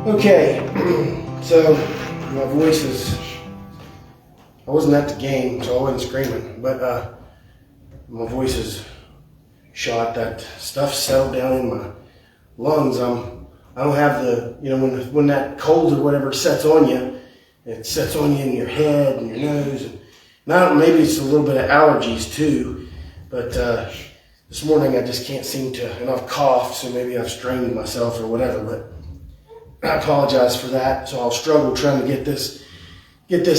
Okay, so my voice is, I wasn't at the game, so I wasn't screaming, but my voice is shot. That stuff settled down in my lungs. I don't have the, when that cold or whatever sets on you, it sets on you in your head and your nose. And now maybe it's a little bit of allergies too, but this morning I just can't seem to, and I've coughed, so maybe I've strained myself or whatever, but I apologize for that. So I'll struggle trying to get this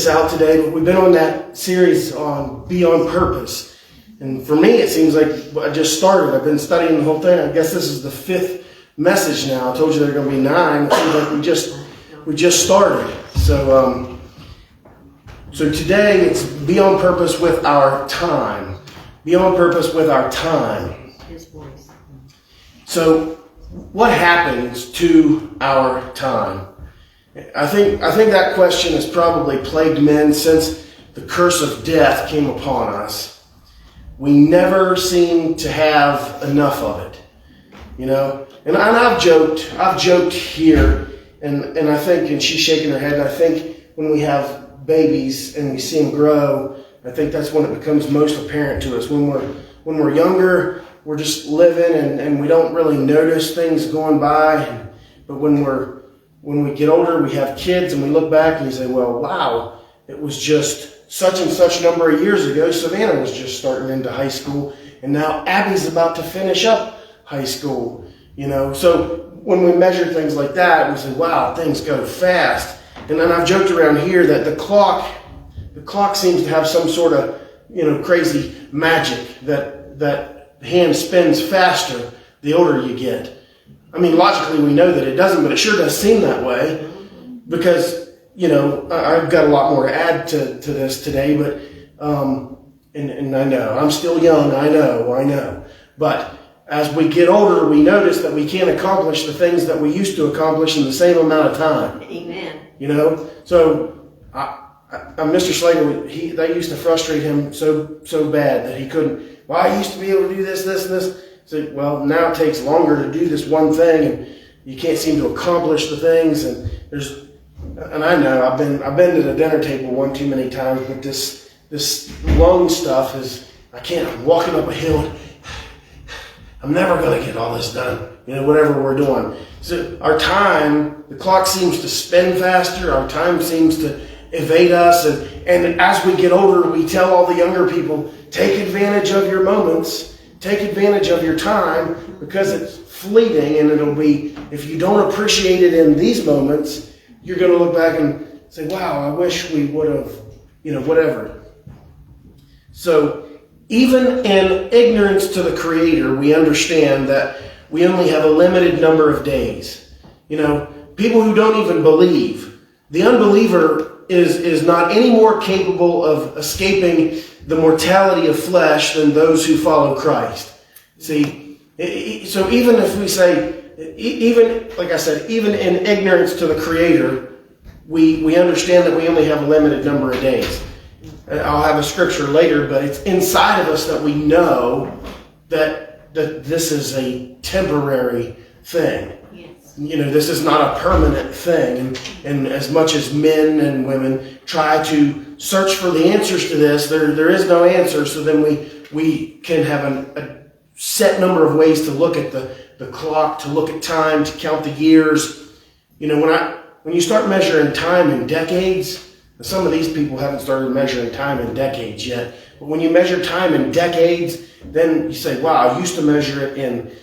out today. But we've been on that series on Be on Purpose. And for me, it seems like I just started. I've been studying the whole thing. I guess this is the 5th message now. I told you there are going to be 9. It seems like we just started. So today it's Be on Purpose with our time. Be on purpose with our time. His voice. So what happens to our time? I think that question has probably plagued men since the curse of death came upon us. We never seem to have enough of it, And I've joked here, and I think, and she's shaking her head, and I think when we have babies and we see them grow, I think that's when it becomes most apparent to us. When we're younger, we're just living and we don't really notice things going by. But when we get older, we have kids and we look back and we say, well, wow, it was just such and such number of years ago. Savannah was just starting into high school, and now Abby's about to finish up high school. So when we measure things like that, we say, wow, things go fast. And then I've joked around here that the clock seems to have some sort of, crazy magic that hand spins faster the older you get. I mean, logically we know that it doesn't, but it sure does seem that way because, I've got a lot more to add to this today, but, and I know, I'm still young, I know. But as we get older, we notice that we can't accomplish the things that we used to accomplish in the same amount of time. Amen. So Mr. Slater, they used to frustrate him so bad that he couldn't. Well, I used to be able to do this, and this. So, well, now it takes longer to do this one thing, and you can't seem to accomplish the things. And I know I've been to the dinner table one too many times, but this lung stuff is, I can't. I'm walking up a hill. I'm never going to get all this done. Whatever we're doing. So our time, the clock seems to spin faster. Our time seems to evade us, and as we get older, we tell all the younger people, take advantage of your moments, take advantage of your time, because it's fleeting, and it'll be, if you don't appreciate it in these moments, you're going to look back and say, wow, I wish we would have, whatever. So even in ignorance to the Creator, we understand that we only have a limited number of days. People who don't even believe, the unbeliever is not any more capable of escaping the mortality of flesh than those who follow Christ. See, so even if we say, like I said, even in ignorance to the Creator, we understand that we only have a limited number of days. I'll have a scripture later, but it's inside of us that we know that this is a temporary thing. This is not a permanent thing. And as much as men and women try to search for the answers to this, there is no answer. So then we can have a set number of ways to look at the clock, to look at time, to count the years. When you start measuring time in decades, some of these people haven't started measuring time in decades yet. But when you measure time in decades, then you say, wow, I used to measure it in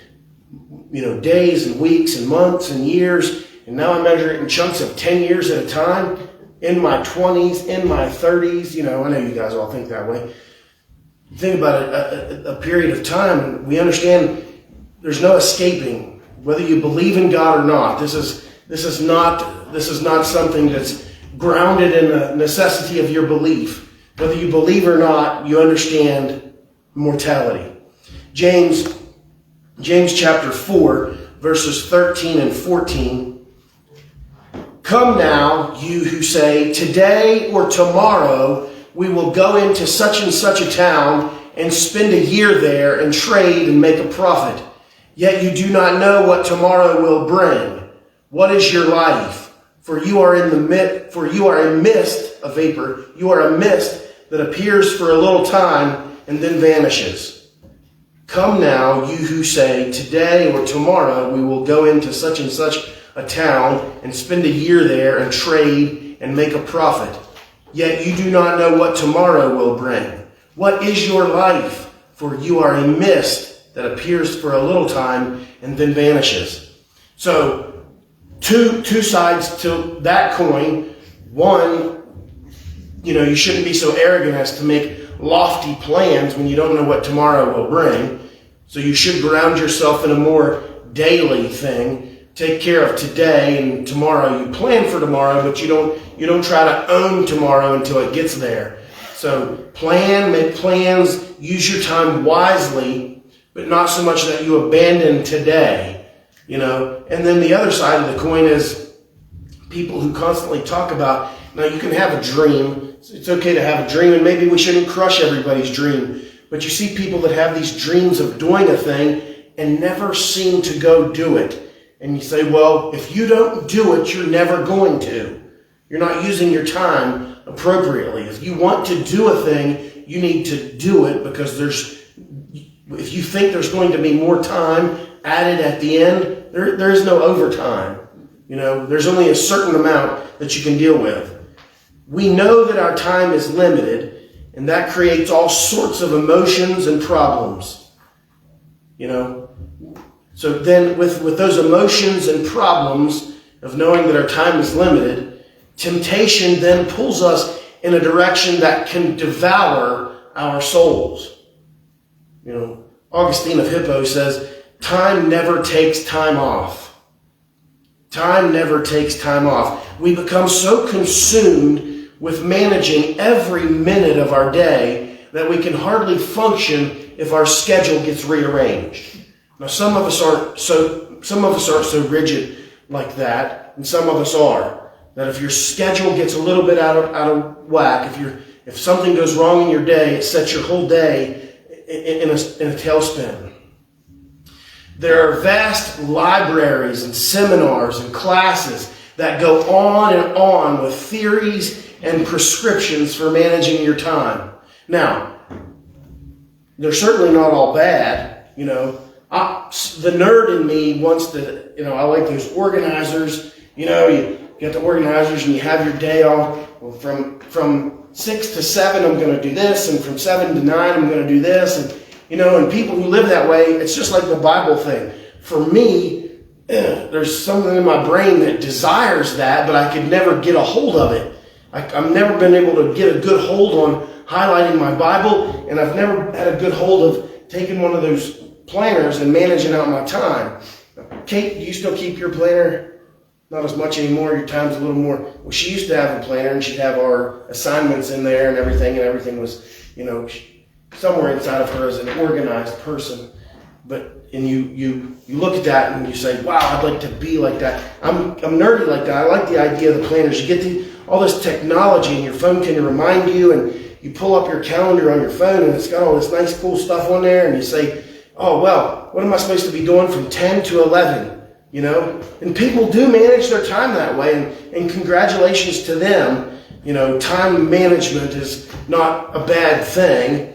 days and weeks and months and years, and now I measure it in chunks of 10 years at a time, in my 20s, in my 30s. I know you guys all think that way. Think about a period of time, we understand there's no escaping, whether you believe in God or not. This is not something that's grounded in the necessity of your belief. Whether you believe or not, you understand mortality. James chapter 4, verses 13 and 14. Come now, you who say, today or tomorrow we will go into such and such a town and spend a year there and trade and make a profit. Yet you do not know what tomorrow will bring. What is your life? For you are a mist, a vapor. You are a mist that appears for a little time and then vanishes. Come now, you who say, today or tomorrow we will go into such and such a town and spend a year there and trade and make a profit. Yet you do not know what tomorrow will bring. What is your life? For you are a mist that appears for a little time and then vanishes. So, two sides to that coin. One, you shouldn't be so arrogant as to make lofty plans when you don't know what tomorrow will bring. So you should ground yourself in a more daily thing. Take care of today, and tomorrow you plan for tomorrow, but you don't try to own tomorrow until it gets there. So make plans, use your time wisely, but not so much that you abandon today, And then the other side of the coin is people who constantly talk about, now you can have a dream. It's okay to have a dream, and maybe we shouldn't crush everybody's dream. But you see people that have these dreams of doing a thing and never seem to go do it. And you say, well, if you don't do it, you're never going to. You're not using your time appropriately. If you want to do a thing, you need to do it, because if you think there's going to be more time added at the end, there is no overtime. There's only a certain amount that you can deal with. We know that our time is limited, and that creates all sorts of emotions and problems. So then with those emotions and problems of knowing that our time is limited, temptation then pulls us in a direction that can devour our souls. Augustine of Hippo says, time never takes time off. Time never takes time off. We become so consumed with managing every minute of our day that we can hardly function if our schedule gets rearranged. Now, some of us aren't so rigid like that, and some of us are. That if your schedule gets a little bit out of whack, if something goes wrong in your day, it sets your whole day in a tailspin. There are vast libraries and seminars and classes that go on with theories and prescriptions for managing your time. Now, they're certainly not all bad, The nerd in me wants to, I like those organizers. You get the organizers and you have your day off. Well, from 6 to 7, I'm going to do this, and from 7 to 9, I'm going to do this, and people who live that way, it's just like the Bible thing. For me, there's something in my brain that desires that, but I could never get a hold of it. I've never been able to get a good hold on highlighting my Bible, and I've never had a good hold of taking one of those planners and managing out my time. Kate, do you still keep your planner? Not as much anymore. Your time's a little more. Well, she used to have a planner, and she'd have our assignments in there and everything was, somewhere inside of her as an organized person. And you look at that and you say, wow, I'd like to be like that. I'm nerdy like that. I like the idea of the planners. You get all this technology, and your phone can remind you, and you pull up your calendar on your phone, and it's got all this nice, cool stuff on there, and you say, oh, well, what am I supposed to be doing from 10 to 11? And people do manage their time that way, and congratulations to them. Time management is not a bad thing.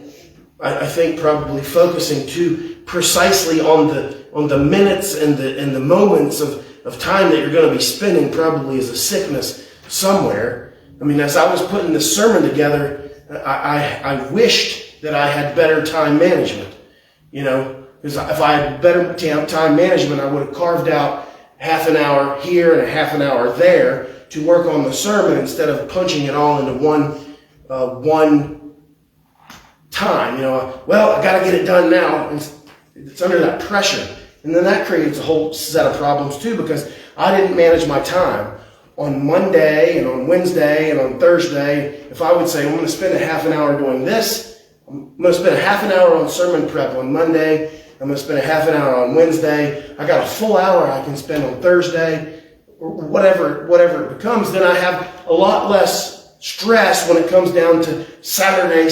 I think probably focusing too precisely on the minutes and the moments of time that you're going to be spending probably is a sickness somewhere. As I was putting this sermon together, I wished that I had better time management. Because if I had better time management, I would have carved out half an hour here and a half an hour there to work on the sermon instead of punching it all into one time. Well, I got to get it done now. It's under that pressure. And then that creates a whole set of problems too, because I didn't manage my time. On Monday and on Wednesday and on Thursday, if I would say, I'm going to spend a half an hour doing this, I'm going to spend a half an hour on sermon prep on Monday, I'm going to spend a half an hour on Wednesday, I got a full hour I can spend on Thursday, or whatever it becomes, then I have a lot less stress when it comes down to Saturday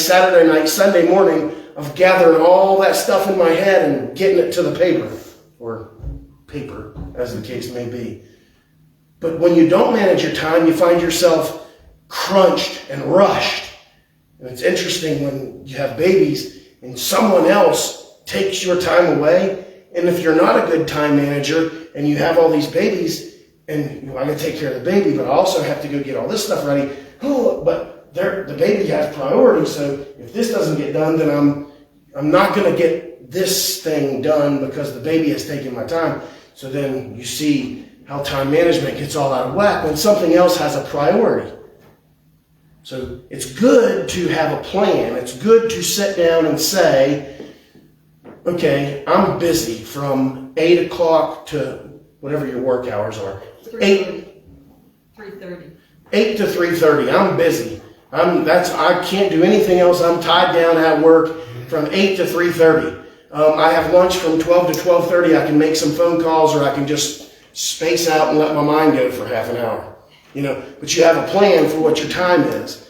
night, Sunday morning of gathering all that stuff in my head and getting it to the paper, or paper, as the case may be. But when you don't manage your time, you find yourself crunched and rushed. And it's interesting when you have babies and someone else takes your time away. And if you're not a good time manager and you have all these babies and I got to take care of the baby, but I also have to go get all this stuff ready. But the baby has priority. So if this doesn't get done, then I'm not going to get this thing done because the baby has taken my time. So then you see how time management gets all out of whack when something else has a priority. So it's good to have a plan. It's good to sit down and say, okay, I'm busy from 8 o'clock to whatever your work hours are. 3:30. 8 to 3:30. I'm busy. I can't do anything else. I'm tied down at work from 8 to 3:30. I have lunch from 12 to 12:30. I can make some phone calls, or I can just space out and let my mind go for half an hour. But you have a plan for what your time is.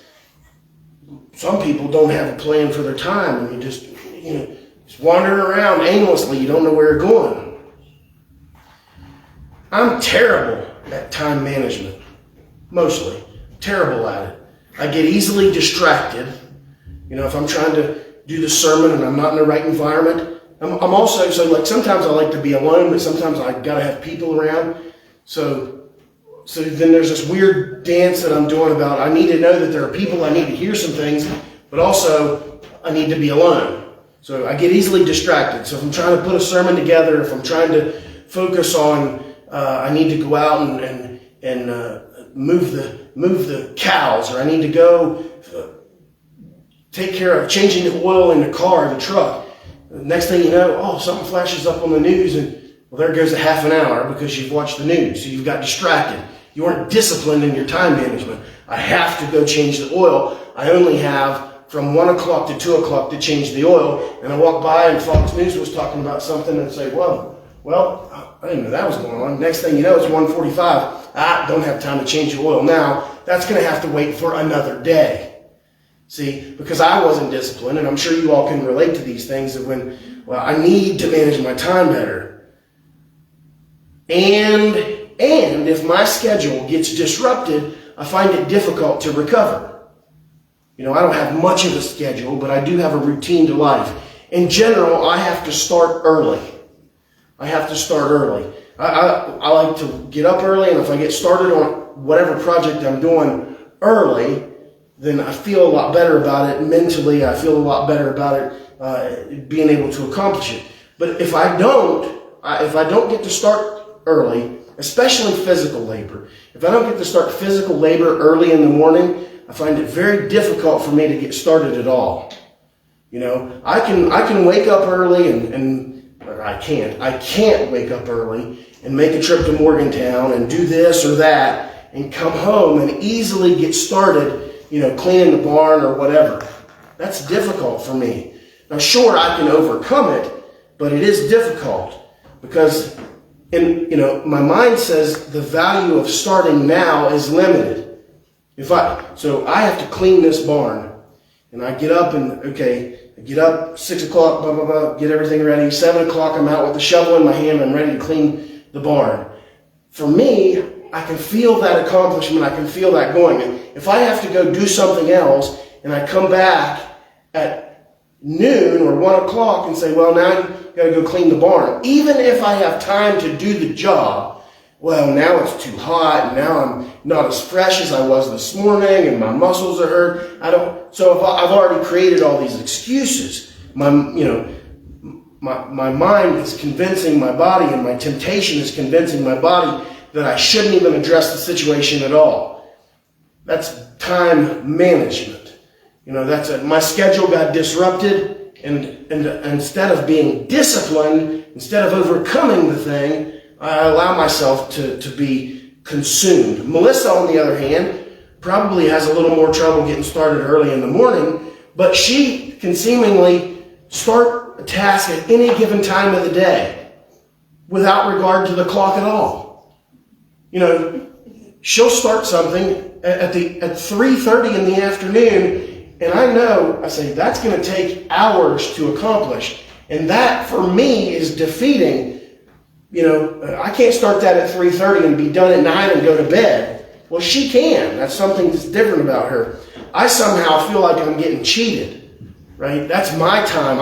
Some people don't have a plan for their time, and you just wandering around aimlessly. You don't know where you're going. I'm terrible at time management, mostly. Terrible at it. I get easily distracted. If I'm trying to do the sermon and I'm not in the right environment. I'm also, sometimes I like to be alone, but sometimes I gotta have people around. So then there's this weird dance that I'm doing about I need to know that there are people, I need to hear some things, but also I need to be alone. So I get easily distracted. So if I'm trying to put a sermon together, if I'm trying to focus on, I need to go out and move the cows, or I need to go take care of changing the oil in the car, the truck. Next thing you know, something flashes up on the news, and there goes a half an hour because you've watched the news. So you've got distracted. You aren't disciplined in your time management. I have to go change the oil. I only have from 1 o'clock to 2 o'clock to change the oil. And I walk by and Fox News was talking about something and say, well, I didn't know that was going on. Next thing you know, it's 1:45. I don't have time to change the oil now. That's going to have to wait for another day. See, because I wasn't disciplined, and I'm sure you all can relate to these things, that I need to manage my time better. And if my schedule gets disrupted, I find it difficult to recover. I don't have much of a schedule, but I do have a routine to life. In general, I have to start early. I like to get up early, and if I get started on whatever project I'm doing early, then I feel a lot better about it mentally. I feel a lot better about it being able to accomplish it. But if I don't get to start early, especially physical labor, if I don't get to start physical labor early in the morning, I find it very difficult for me to get started at all. I can wake up early I can't wake up early and make a trip to Morgantown and do this or that and come home and easily get started, cleaning the barn or whatever. That's difficult for me. Now, sure, I can overcome it, but it is difficult because, my mind says the value of starting now is limited. So I have to clean this barn, and I get up I get up 6 o'clock, blah, blah, blah, get everything ready. 7 o'clock, I'm out with the shovel in my hand. I'm ready to clean the barn. For me, I can feel that accomplishment. I can feel that going. And if I have to go do something else and I come back at noon or 1 o'clock and say, well, now you got to go clean the barn. Even if I have time to do the job, well, now it's too hot and now I'm not as fresh as I was this morning and my muscles are hurt. So if I've already created all these excuses, my mind is convincing my body, and my temptation is convincing my body that I shouldn't even address the situation at all. That's time management. My schedule got disrupted, and instead of being disciplined, instead of overcoming the thing, I allow myself to be consumed. Melissa, on the other hand, probably has a little more trouble getting started early in the morning, but she can seemingly start a task at any given time of the day without regard to the clock at all. She'll start something at 3:30 in the afternoon, and I say that's going to take hours to accomplish, and that for me is defeating I can't start that at 3:30 and be done at 9 and go to bed. Well, she can. That's something that's different about her. I somehow feel like I'm getting cheated, right? That's my time.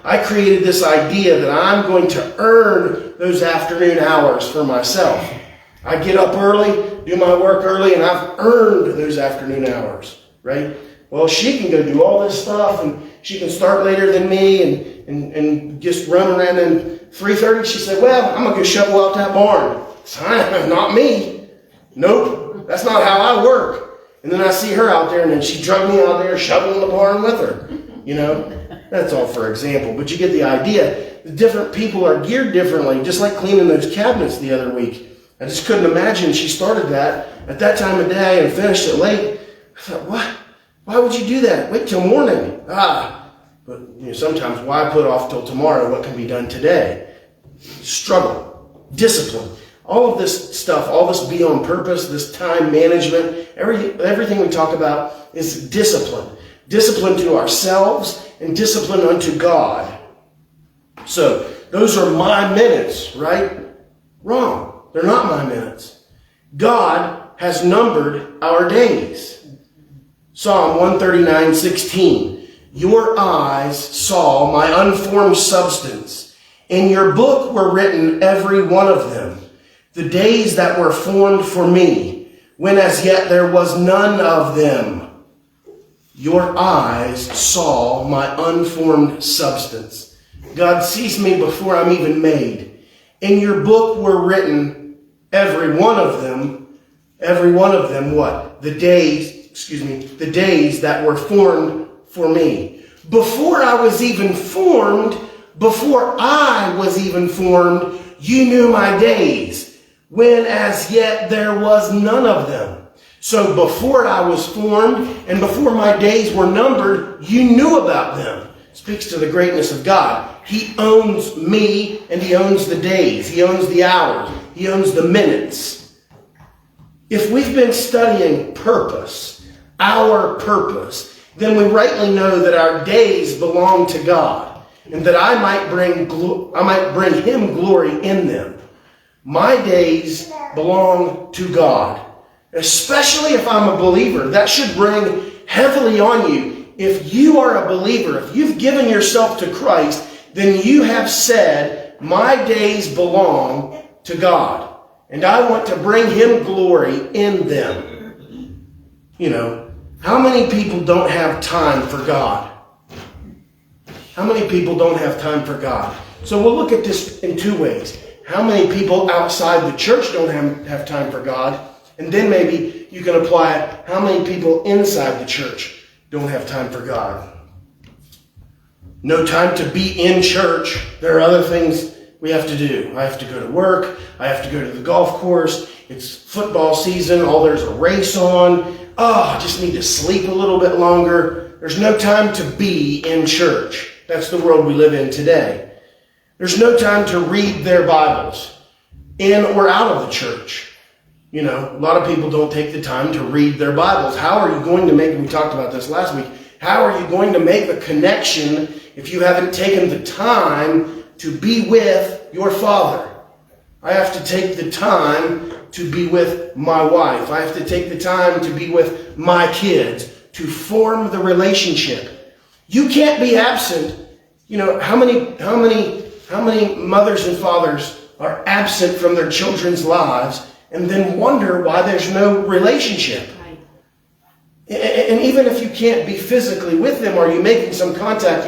I created this idea that I'm going to earn those afternoon hours for myself. I get up early, do my work early, and I've earned those afternoon hours, right? Well, she can go do all this stuff, and she can start later than me and just run around. And 3:30, she said, well, I'm going to go shovel out that barn. Not me. Nope, that's not how I work. And then I see her out there, and then she drug me out there shoveling the barn with her. That's all for example, but you get the idea. The different people are geared differently, just like cleaning those cabinets the other week. I just couldn't imagine she started that at that time of day and finished it late. I thought, what? Why would you do that? Wait till morning. But sometimes why put off till tomorrow what can be done today? Struggle, discipline, all of this stuff, all this be on purpose, this time management, everything we talk about is discipline. Discipline to ourselves and discipline unto God. So those are my minutes, right? Wrong. They're not my minutes. God has numbered our days. Psalm 139:16. Your eyes saw my unformed substance. In your book were written every one of them, the days that were formed for me, when as yet there was none of them. Your eyes saw my unformed substance. God sees me before I'm even made. In your book were written every one of them what? The days that were formed for me. Before I was even formed, you knew my days, when as yet there was none of them. So before I was formed and before my days were numbered, you knew about them. Speaks to the greatness of God. He owns me and he owns the days. He owns the hours. He owns the minutes. If we've been studying purpose, our purpose, then we rightly know that our days belong to God and that I might bring him glory in them. My days belong to God. Especially if I'm a believer, that should ring heavily on you. If you are a believer, if you've given yourself to Christ, then you have said, my days belong to God, and I want to bring him glory in them. How many people don't have time for God? How many people don't have time for God? So we'll look at this in two ways. How many people outside the church don't have time for God? And then maybe you can apply it, how many people inside the church don't have time for God? No time to be in church. There are other things we have to do. I have to go to work. I have to go to the golf course. It's football season. There's a race on. I just need to sleep a little bit longer. There's no time to be in church. That's the world we live in today. There's no time to read their Bibles in or out of the church. A lot of people don't take the time to read their Bibles. How are you going to make, and we talked about this last week, how are you going to make the connection if you haven't taken the time to be with your Father? I have to take the time to be with my wife. I have to take the time to be with my kids, to form the relationship. You can't be absent. How many mothers and fathers are absent from their children's lives and then wonder why there's no relationship? Right. And even if you can't be physically with them, are you making some contact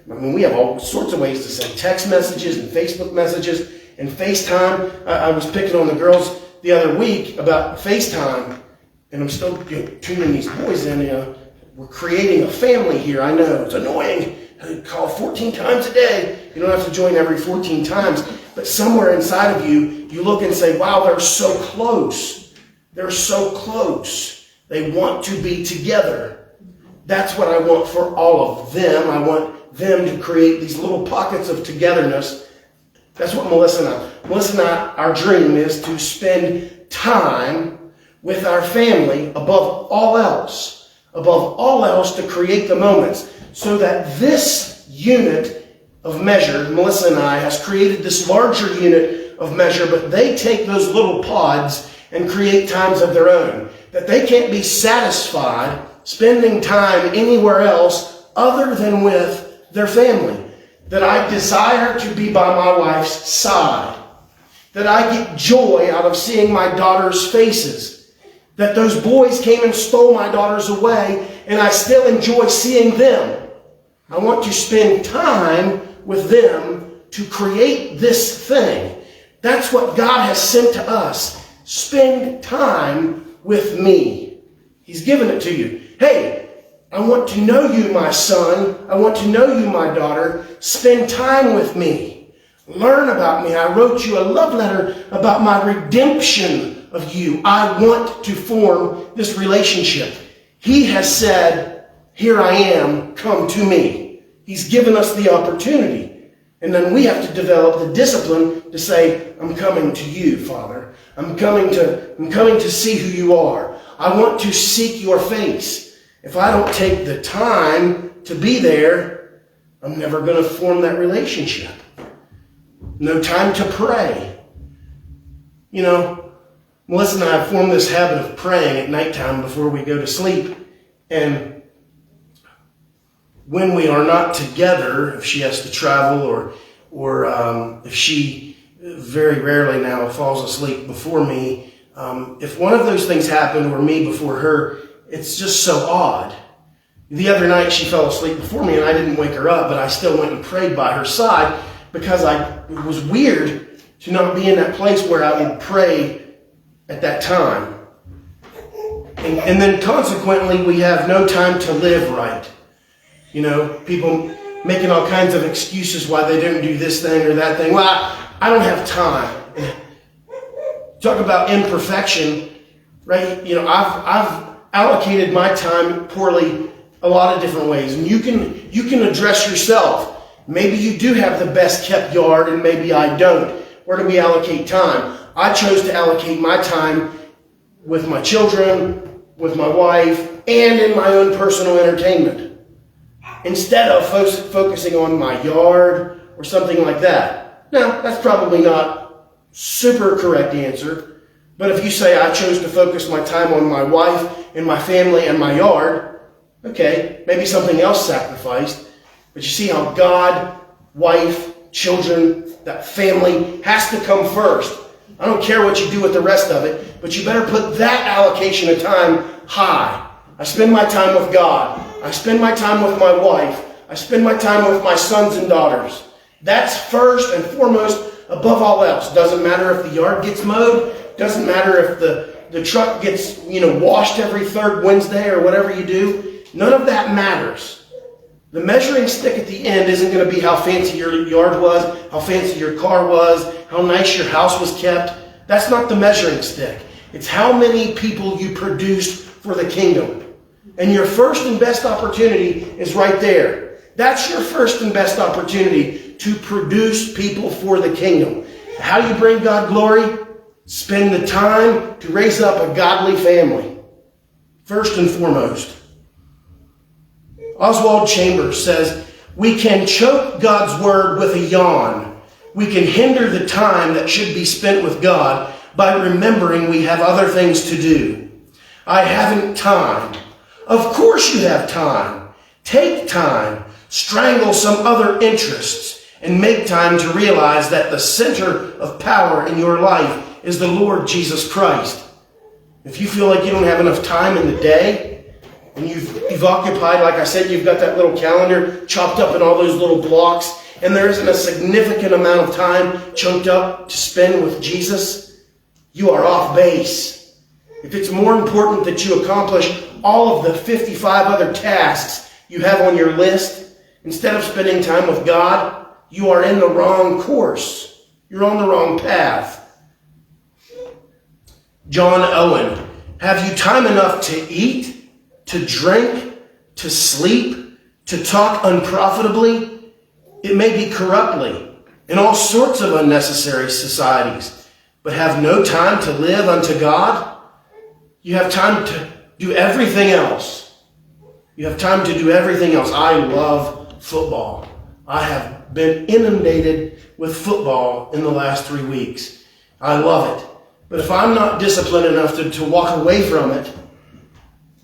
we have all sorts of ways to send text messages and Facebook messages and FaceTime. I was picking on the girls the other week about FaceTime, and I'm still tuning these boys in. We're creating a family here. I know, it's annoying. I call 14 times a day. You don't have to join every 14 times. But somewhere inside of you, you look and say, wow, they're so close. They're so close. They want to be together. That's what I want for all of them. I want them to create these little pockets of togetherness. That's what Melissa and I, our dream is to spend time with our family above all else to create the moments, so that this unit of measure, Melissa and I, has created this larger unit of measure, but they take those little pods and create times of their own. That they can't be satisfied spending time anywhere else other than with their family. That I desire to be by my wife's side. That I get joy out of seeing my daughter's faces. That those boys came and stole my daughters away, and I still enjoy seeing them. I want to spend time with them to create this thing. That's what God has sent to us. Spend time with me. He's given it to you. Hey, I want to know you, my son. I want to know you, my daughter. Spend time with me. Learn about me. I wrote you a love letter about my redemption of you. I want to form this relationship. He has said, here I am, come to me. He's given us the opportunity. And then we have to develop the discipline to say, I'm coming to you, Father. I'm coming to see who you are. I want to seek your face. If I don't take the time to be there, I'm never going to form that relationship. No time to pray. You know, Melissa and I have formed this habit of praying at nighttime before we go to sleep. And when we are not together, if she has to travel or if she very rarely now falls asleep before me, if one of those things happened or me before her, it's just so odd. The other night she fell asleep before me and I didn't wake her up, but I still went and prayed by her side because it was weird to not be in that place where I would pray at that time. And then consequently, we have no time to live right. You know, people making all kinds of excuses why they don't do this thing or that thing. Well, I don't have time. Talk about imperfection, right? You know, I've allocated my time poorly a lot of different ways. And you can address yourself. Maybe you do have the best kept yard and maybe I don't. Where do we allocate time? I chose to allocate my time with my children, with my wife, and in my own personal entertainment, instead of focusing on my yard or something like that. Now, that's probably not super correct answer, but if you say I chose to focus my time on my wife and my family and my yard, okay, maybe something else sacrificed, but you see how God, wife, children, that family has to come first. I don't care what you do with the rest of it, but you better put that allocation of time high. I spend my time with God. I spend my time with my wife. I spend my time with my sons and daughters. That's first and foremost above all else. Doesn't matter if the yard gets mowed. Doesn't matter if the truck gets, washed every third Wednesday or whatever you do. None of that matters. The measuring stick at the end isn't going to be how fancy your yard was, how fancy your car was, how nice your house was kept. That's not the measuring stick. It's how many people you produced for the kingdom. And your first and best opportunity is right there. That's your first and best opportunity to produce people for the kingdom. How do you bring God glory? Spend the time to raise up a godly family. First and foremost. Oswald Chambers says, we can choke God's word with a yawn. We can hinder the time that should be spent with God by remembering we have other things to do. I haven't time. Of course you have time. Take time. Strangle some other interests and make time to realize that the center of power in your life is the Lord Jesus Christ. If you feel like you don't have enough time in the day, and you've occupied, like I said, you've got that little calendar chopped up in all those little blocks, and there isn't a significant amount of time chunked up to spend with Jesus, you are off base. If it's more important that you accomplish all of the 55 other tasks you have on your list, instead of spending time with God, you are in the wrong course. You're on the wrong path. John Owen, have you time enough to eat, to drink, to sleep, to talk unprofitably? It may be corruptly, in all sorts of unnecessary societies, but have no time to live unto God? You have time to do everything else. You have time to do everything else. I love football. I have been inundated with football in the last 3 weeks. I love it. But if I'm not disciplined enough to walk away from it,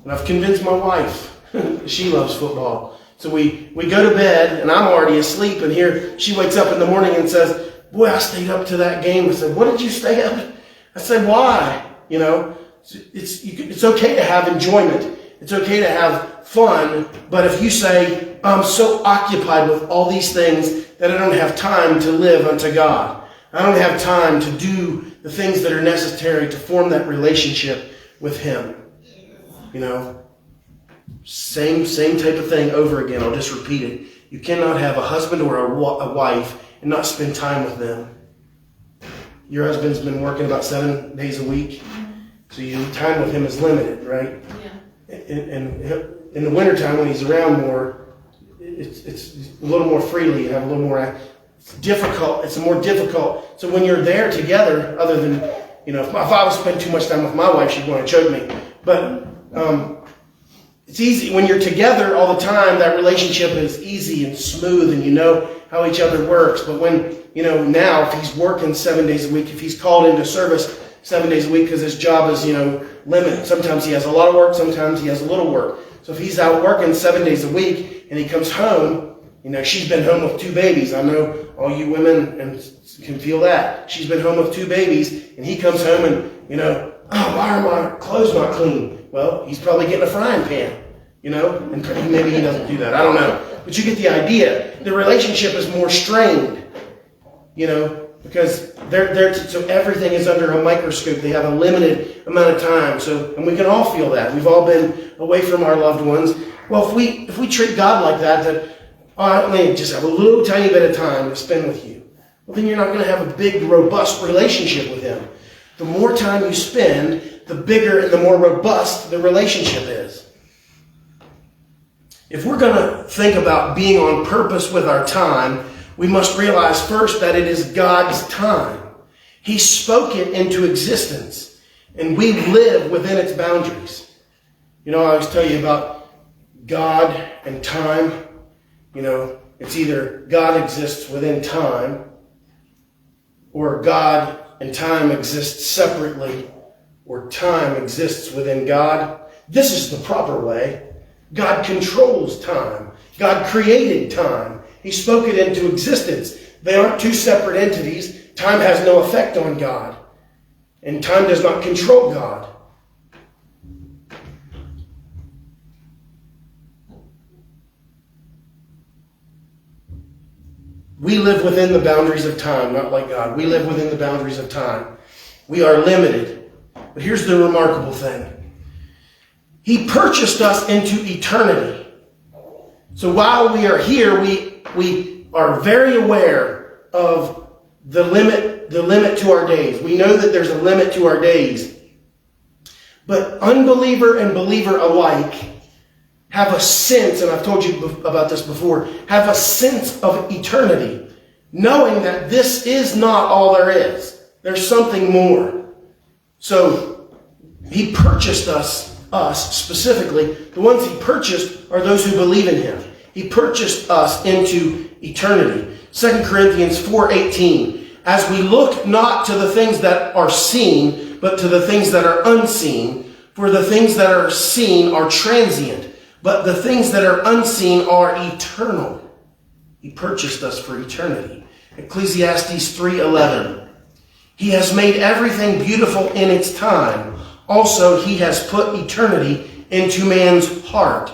and I've convinced my wife, she loves football. So we go to bed, and I'm already asleep, and here she wakes up in the morning and says, boy, I stayed up to that game. I said, what did you stay up? I said, why? You know, it's okay to have enjoyment. It's okay to have fun. But if you say, I'm so occupied with all these things that I don't have time to live unto God. I don't have time to do the things that are necessary to form that relationship with Him. You know, same type of thing over again. I'll just repeat it. You cannot have a husband or a wife and not spend time with them. Your husband's been working about 7 days a week, so your time with him is limited, right? Yeah. And in the wintertime when he's around more, it's a little more freely. You have a little more difficult. It's more difficult. So when you're there together, other than, you know, if I was spending too much time with my wife, she'd want to choke me. But it's easy when you're together all the time. That relationship is easy and smooth, and you know how each other works. But when, you know, now if he's working 7 days a week, if he's called into service 7 days a week because his job is, you know, limited. Sometimes he has a lot of work, sometimes he has a little work. So if he's out working 7 days a week and he comes home, you know, she's been home with 2 babies. I know all you women can feel that. She's been home with 2 babies, and he comes home and, you know, oh, why are my clothes not clean? Well, he's probably getting a frying pan, you know, and maybe he doesn't do that. I don't know. But you get the idea. The relationship is more strained, you know, because so everything is under a microscope. They have a limited amount of time. So, and we can all feel that. We've all been away from our loved ones. Well, if we treat God like that I only just have a little tiny bit of time to spend with you, well, then you're not going to have a big, robust relationship with Him. The more time you spend, the bigger and the more robust the relationship is. If we're going to think about being on purpose with our time, we must realize first that it is God's time. He spoke it into existence, and we live within its boundaries. You know, I always tell you about God and time. You know, it's either God exists within time, or God and time exist separately, or time exists within God. This is the proper way. God controls time. God created time. He spoke it into existence. They aren't 2 separate entities. Time has no effect on God, and time does not control God. We live within the boundaries of time, not like God. We live within the boundaries of time. We are limited. But here's the remarkable thing. He purchased us into eternity. So while we are here, we are very aware of the limit to our days. We know that there's a limit to our days. But unbeliever and believer alike have a sense, and I've told you about this before, have a sense of eternity, knowing that this is not all there is. There's something more. So He purchased us specifically. The ones He purchased are those who believe in Him. He purchased us into eternity. 2 Corinthians 4:18. As we look not to the things that are seen, but to the things that are unseen. For the things that are seen are transient, but the things that are unseen are eternal. He purchased us for eternity. Ecclesiastes 3:11. He has made everything beautiful in its time. Also, He has put eternity into man's heart,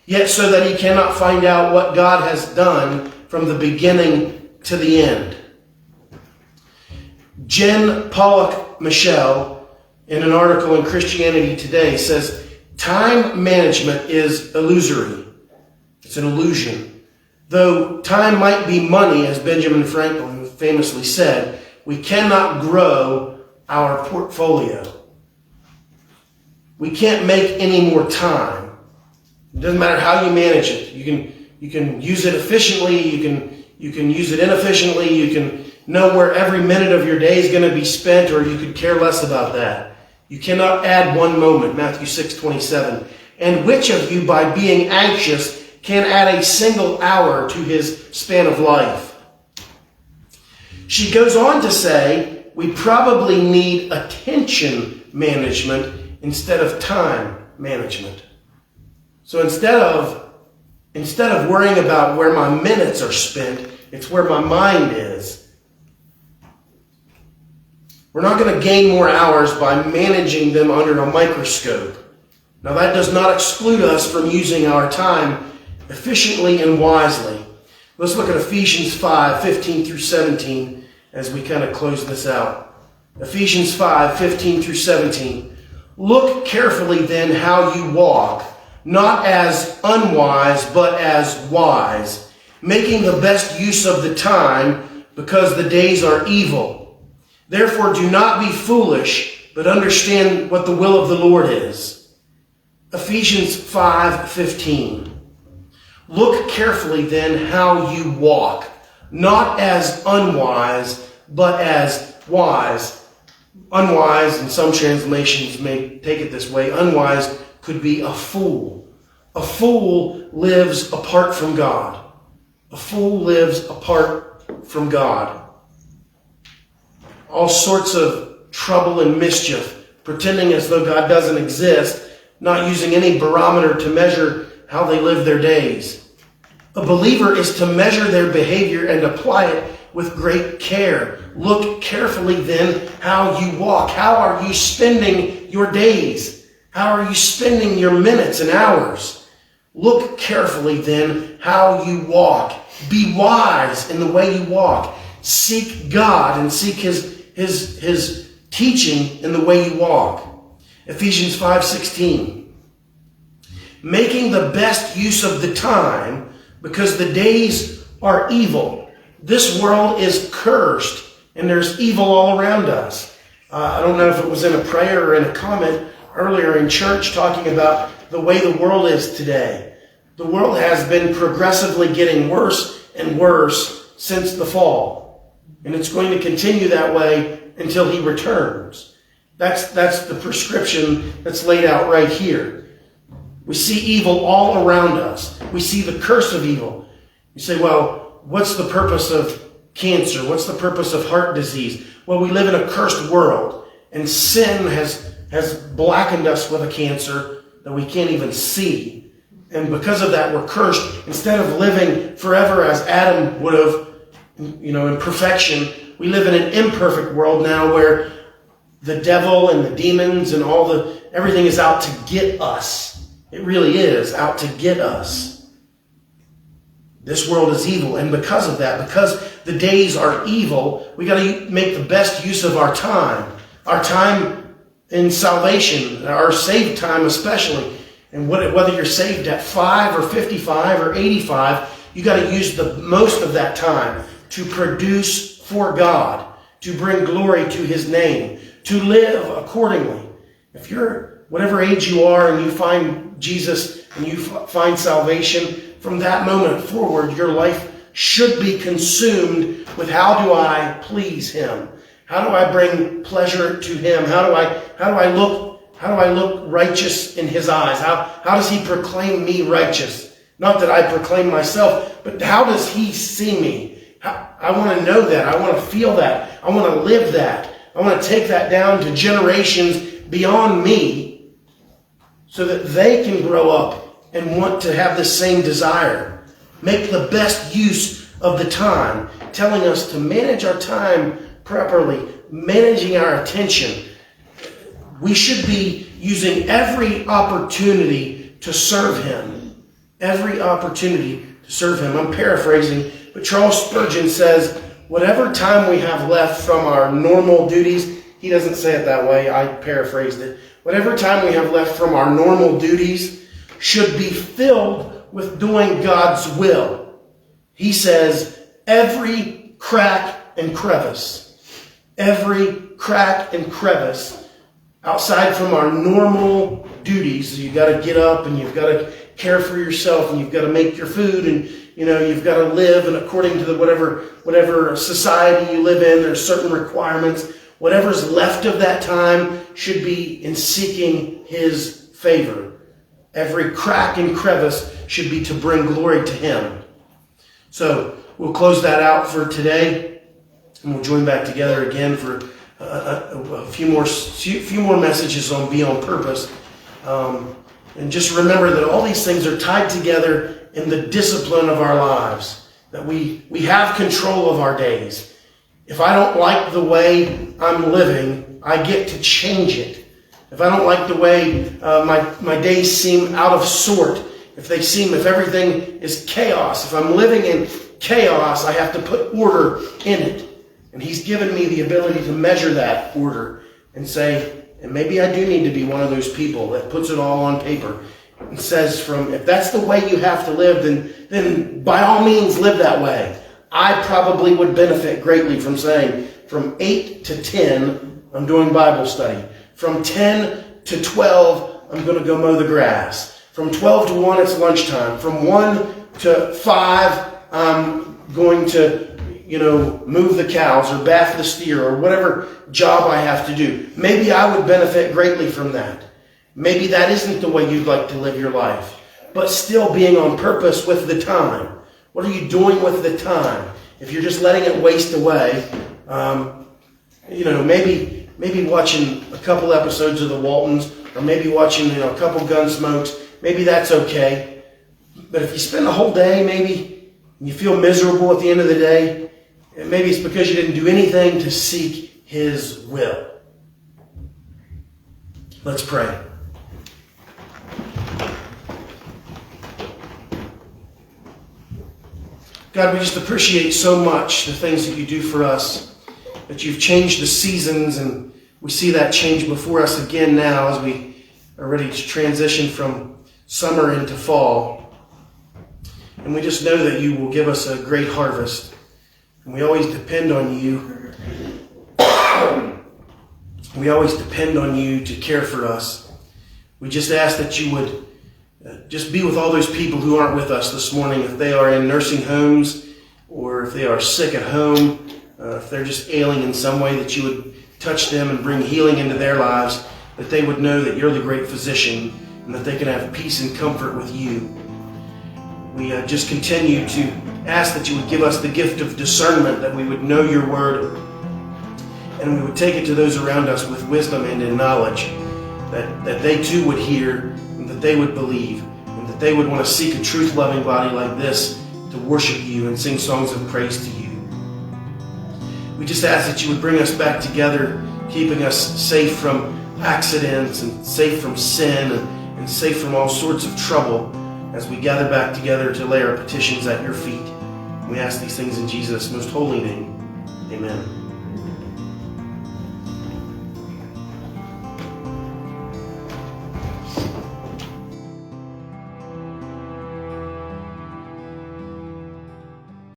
yet so that he cannot find out what God has done from the beginning to the end. Jen Pollock Michelle, in an article in Christianity Today, says, time management is illusory. It's an illusion. Though time might be money, as Benjamin Franklin famously said, we cannot grow our portfolio. We can't make any more time. It doesn't matter how you manage it. You can use it efficiently. You can use it inefficiently. You can know where every minute of your day is going to be spent, or you could care less about that. You cannot add one moment, Matthew 6:27. And which of you, by being anxious, can add a single hour to his span of life? She goes on to say, we probably need attention management instead of time management. So instead of worrying about where my minutes are spent, it's where my mind is. We're not going to gain more hours by managing them under a microscope. Now that does not exclude us from using our time efficiently and wisely. Let's look at Ephesians 5:15 through 17 as we kind of close this out. Ephesians 5:15 through 17. Look carefully then how you walk, not as unwise, but as wise, making the best use of the time, because the days are evil. Therefore do not be foolish, but understand what the will of the Lord is. Ephesians 5:15. Look carefully then how you walk, not as unwise, but as wise. Unwise, in some translations may take it this way, unwise could be a fool. A fool lives apart from God. A fool lives apart from God. All sorts of trouble and mischief, pretending as though God doesn't exist, not using any barometer to measure how they live their days. A believer is to measure their behavior and apply it with great care. Look carefully then how you walk. How are you spending your days? How are you spending your minutes and hours? Look carefully then how you walk. Be wise in the way you walk. Seek God and seek His teaching in the way you walk. Ephesians 5:16. Making the best use of the time, because the days are evil. This world is cursed, and there's evil all around us. I don't know if it was in a prayer or in a comment earlier in church talking about the way the world is today. The world has been progressively getting worse and worse since the fall. And it's going to continue that way until He returns. That's the prescription that's laid out right here. We see evil all around us. We see the curse of evil. You say, well, what's the purpose of cancer? What's the purpose of heart disease? Well, we live in a cursed world, and sin has blackened us with a cancer that we can't even see. And because of that, we're cursed. Instead of living forever as Adam would have, in perfection, we live in an imperfect world now where the devil and the demons and everything is out to get us. It really is out to get us. This world is evil, and because of that, because the days are evil, we got to make the best use of our time in salvation, our saved time especially. And whether you're saved at 5 or 55 or 85, you got to use the most of that time to produce for God, to bring glory to His name, to live accordingly. If you're whatever age you are and you find Jesus and you find salvation, from that moment forward, your life should be consumed with how do I please Him? How do I bring pleasure to Him? How do I look righteous in His eyes? How does He proclaim me righteous? Not that I proclaim myself, but how does He see me? I want to know that. I want to feel that. I want to live that. I want to take that down to generations beyond me so that they can grow up and want to have the same desire. Make the best use of the time, telling us to manage our time properly, managing our attention. We should be using every opportunity to serve Him. Every opportunity to serve Him. I'm paraphrasing, but Charles Spurgeon says, whatever time we have left from our normal duties, he doesn't say it that way, I paraphrased it. Whatever time we have left from our normal duties should be filled with doing God's will. He says, every crack and crevice outside from our normal duties. You've got to get up and you've got to care for yourself and you've got to make your food and you've got to live, and according to the whatever society you live in, there's certain requirements. Whatever's left of that time should be in seeking His favor. Every crack and crevice should be to bring glory to Him. So we'll close that out for today. And we'll join back together again for a few more messages on Be on Purpose. And just remember that all these things are tied together in the discipline of our lives. That we have control of our days. If I don't like the way I'm living, I get to change it. If I don't like the way my days seem out of sort, if everything is chaos, if I'm living in chaos, I have to put order in it. And He's given me the ability to measure that order and say, and maybe I do need to be one of those people that puts it all on paper and says, if that's the way you have to live, then by all means live that way. I probably would benefit greatly from saying, from 8 to 10, I'm doing Bible study. From 10 to 12, I'm going to go mow the grass. From 12 to 1, it's lunchtime. From 1 to 5, I'm going to move the cows or bath the steer or whatever job I have to do. Maybe I would benefit greatly from that. Maybe that isn't the way you'd like to live your life, but still being on purpose with the time. What are you doing with the time? If you're just letting it waste away, maybe watching a couple episodes of the Waltons, or maybe watching a couple Gunsmokes, maybe that's okay. But if you spend the whole day, maybe you feel miserable at the end of the day, and maybe it's because you didn't do anything to seek His will. Let's pray. God, we just appreciate so much the things that you do for us, that you've changed the seasons, and we see that change before us again now as we are ready to transition from summer into fall. And we just know that you will give us a great harvest. And we always depend on you. We always depend on you to care for us. We just ask that you would just be with all those people who aren't with us this morning, if they are in nursing homes or if they are sick at home, if they're just ailing in some way, that you would touch them and bring healing into their lives, that they would know that you're the great physician and that they can have peace and comfort with you. We just continue to ask that you would give us the gift of discernment, that we would know your word and we would take it to those around us with wisdom and in knowledge, that they too would hear and that they would believe and that they would want to seek a truth-loving body like this to worship you and sing songs of praise to you. We just ask that you would bring us back together, keeping us safe from accidents and safe from sin and safe from all sorts of trouble as we gather back together to lay our petitions at your feet. We ask these things in Jesus' most holy name. Amen.